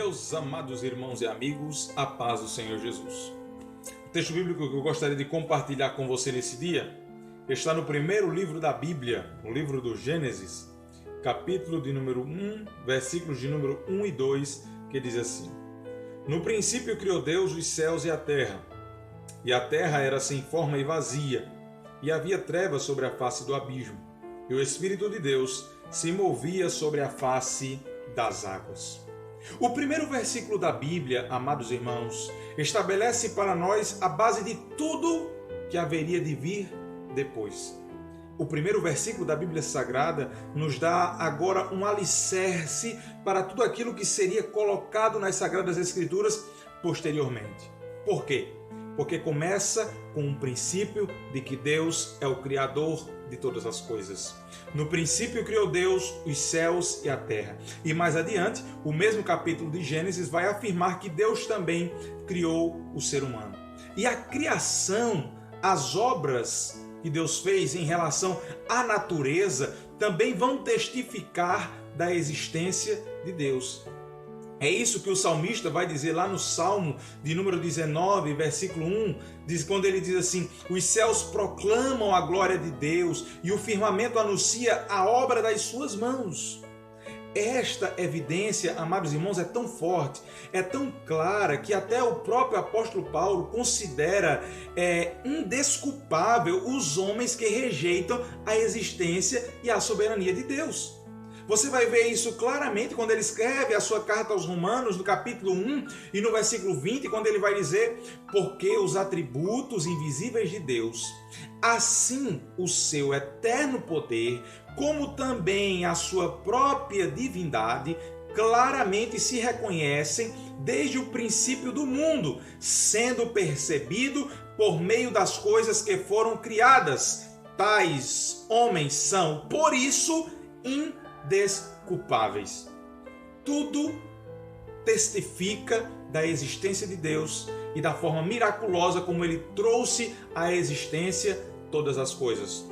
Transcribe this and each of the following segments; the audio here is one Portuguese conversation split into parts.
Meus amados irmãos e amigos, a paz do Senhor Jesus. O texto bíblico que eu gostaria de compartilhar com você nesse dia está no primeiro livro da Bíblia, no livro do Gênesis, capítulo de número 1, versículos de número 1 e 2, que diz assim: No princípio criou Deus os céus e a terra era sem forma e vazia, e havia trevas sobre a face do abismo, e o Espírito de Deus se movia sobre a face das águas. O primeiro versículo da Bíblia, amados irmãos, estabelece para nós a base de tudo que haveria de vir depois. O primeiro versículo da Bíblia Sagrada nos dá agora um alicerce para tudo aquilo que seria colocado nas Sagradas Escrituras posteriormente. Por quê? Porque começa com um princípio de que Deus é o Criador de todas as coisas. No princípio criou Deus os céus e a terra. E mais adiante, o mesmo capítulo de Gênesis vai afirmar que Deus também criou o ser humano. E a criação, as obras que Deus fez em relação à natureza, também vão testificar da existência de Deus. É isso que o salmista vai dizer lá no Salmo de número 19, versículo 1, quando ele diz assim: os céus proclamam a glória de Deus e o firmamento anuncia a obra das suas mãos. Esta evidência, amados irmãos, é tão forte, é tão clara, que até o próprio apóstolo Paulo considera indesculpável os homens que rejeitam a existência e a soberania de Deus. Você vai ver isso claramente quando ele escreve a sua carta aos Romanos, no capítulo 1 e no versículo 20, quando ele vai dizer: porque os atributos invisíveis de Deus, assim o seu eterno poder, como também a sua própria divindade, claramente se reconhecem desde o princípio do mundo, sendo percebido por meio das coisas que foram criadas. Tais homens são, por isso, indesculpáveis. Tudo testifica da existência de Deus e da forma miraculosa como ele trouxe à existência todas as coisas.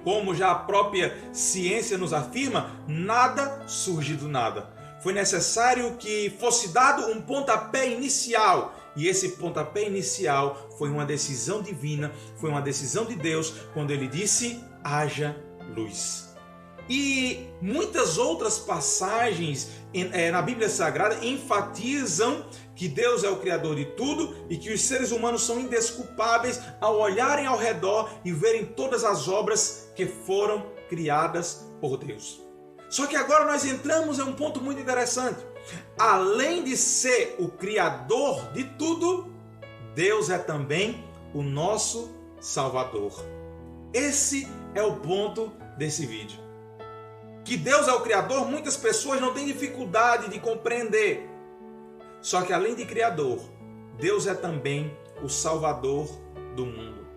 Como já a própria ciência nos afirma, nada surge do nada. Foi necessário que fosse dado um pontapé inicial, e esse pontapé inicial foi uma decisão divina, foi uma decisão de Deus, quando ele disse: haja luz. E muitas outras passagens na Bíblia Sagrada enfatizam que Deus é o Criador de tudo e que os seres humanos são indesculpáveis ao olharem ao redor e verem todas as obras que foram criadas por Deus. Só que agora nós entramos em um ponto muito interessante. Além de ser o Criador de tudo, Deus é também o nosso Salvador. Esse é o ponto desse vídeo. Que Deus é o Criador, muitas pessoas não têm dificuldade de compreender. Só que além de Criador, Deus é também o Salvador do mundo.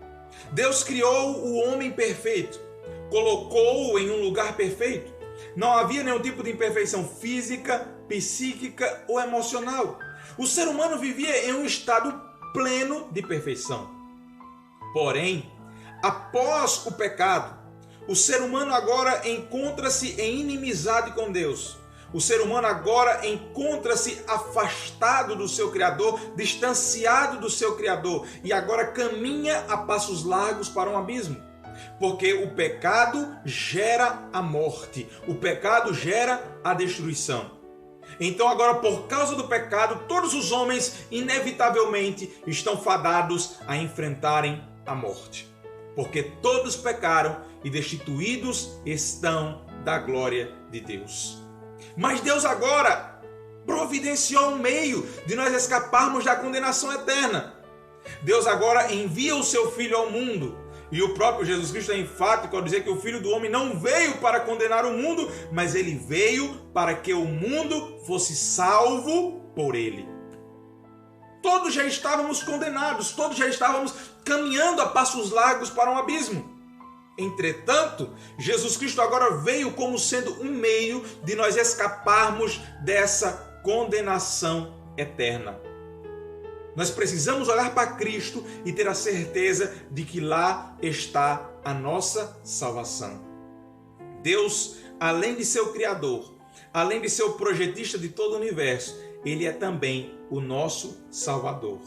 Deus criou o homem perfeito, colocou-o em um lugar perfeito. Não havia nenhum tipo de imperfeição física, psíquica ou emocional. O ser humano vivia em um estado pleno de perfeição. Porém, após o pecado, o ser humano agora encontra-se em inimizade com Deus. O ser humano agora encontra-se afastado do seu Criador, distanciado do seu Criador, e agora caminha a passos largos para um abismo. Porque o pecado gera a morte, o pecado gera a destruição. Então agora, por causa do pecado, todos os homens inevitavelmente estão fadados a enfrentarem a morte. Porque todos pecaram e destituídos estão da glória de Deus. Mas Deus agora providenciou um meio de nós escaparmos da condenação eterna. Deus agora envia o seu Filho ao mundo. E o próprio Jesus Cristo é enfático ao dizer que o Filho do Homem não veio para condenar o mundo, mas ele veio para que o mundo fosse salvo por ele. Todos já estávamos condenados, todos já estávamos caminhando a passos largos para um abismo. Entretanto, Jesus Cristo agora veio como sendo um meio de nós escaparmos dessa condenação eterna. Nós precisamos olhar para Cristo e ter a certeza de que lá está a nossa salvação. Deus, além de ser o Criador, além de ser o projetista de todo o universo, Ele é também o nosso Salvador.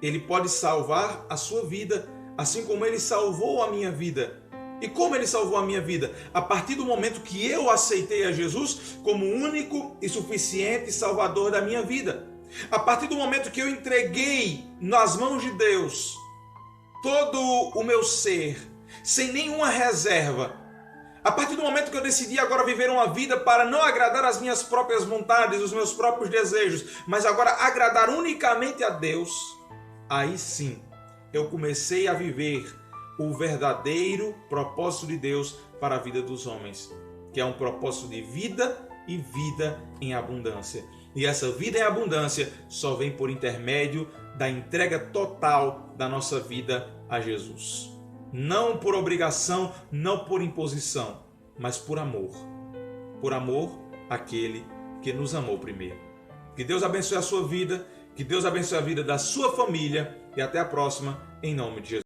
Ele pode salvar a sua vida, assim como Ele salvou a minha vida. E como Ele salvou a minha vida? A partir do momento que eu aceitei a Jesus como único e suficiente Salvador da minha vida. A partir do momento que eu entreguei nas mãos de Deus todo o meu ser, sem nenhuma reserva. A partir do momento que eu decidi agora viver uma vida para não agradar as minhas próprias vontades, os meus próprios desejos, mas agora agradar unicamente a Deus, aí sim eu comecei a viver o verdadeiro propósito de Deus para a vida dos homens, que é um propósito de vida e vida em abundância. E essa vida em abundância só vem por intermédio da entrega total da nossa vida a Jesus. Não por obrigação, não por imposição, mas por amor. Por amor àquele que nos amou primeiro. Que Deus abençoe a sua vida, que Deus abençoe a vida da sua família e até a próxima, em nome de Jesus.